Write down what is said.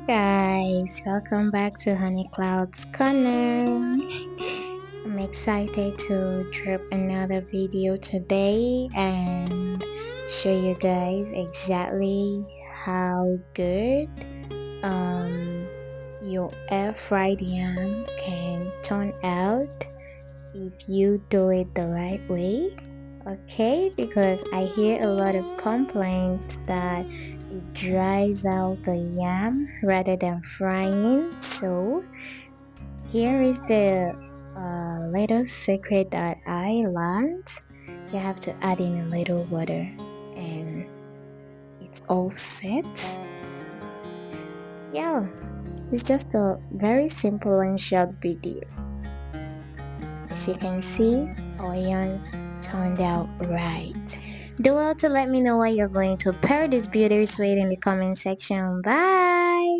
guys, welcome back to Honey Cloud's Corner. I'm excited to drop another video today and show you guys exactly how good your air fried yam can turn out if you do it the right way. Okay, because I hear a lot of complaints that it dries out the yam rather than frying. So here is the little secret that I learned. You have to add in a little water and it's all set. Yeah, it's just a very simple and short video. As you can see, our yarn turned out right. Do well to let me know what you're going to pair this beauty sweet in the comment section. Bye!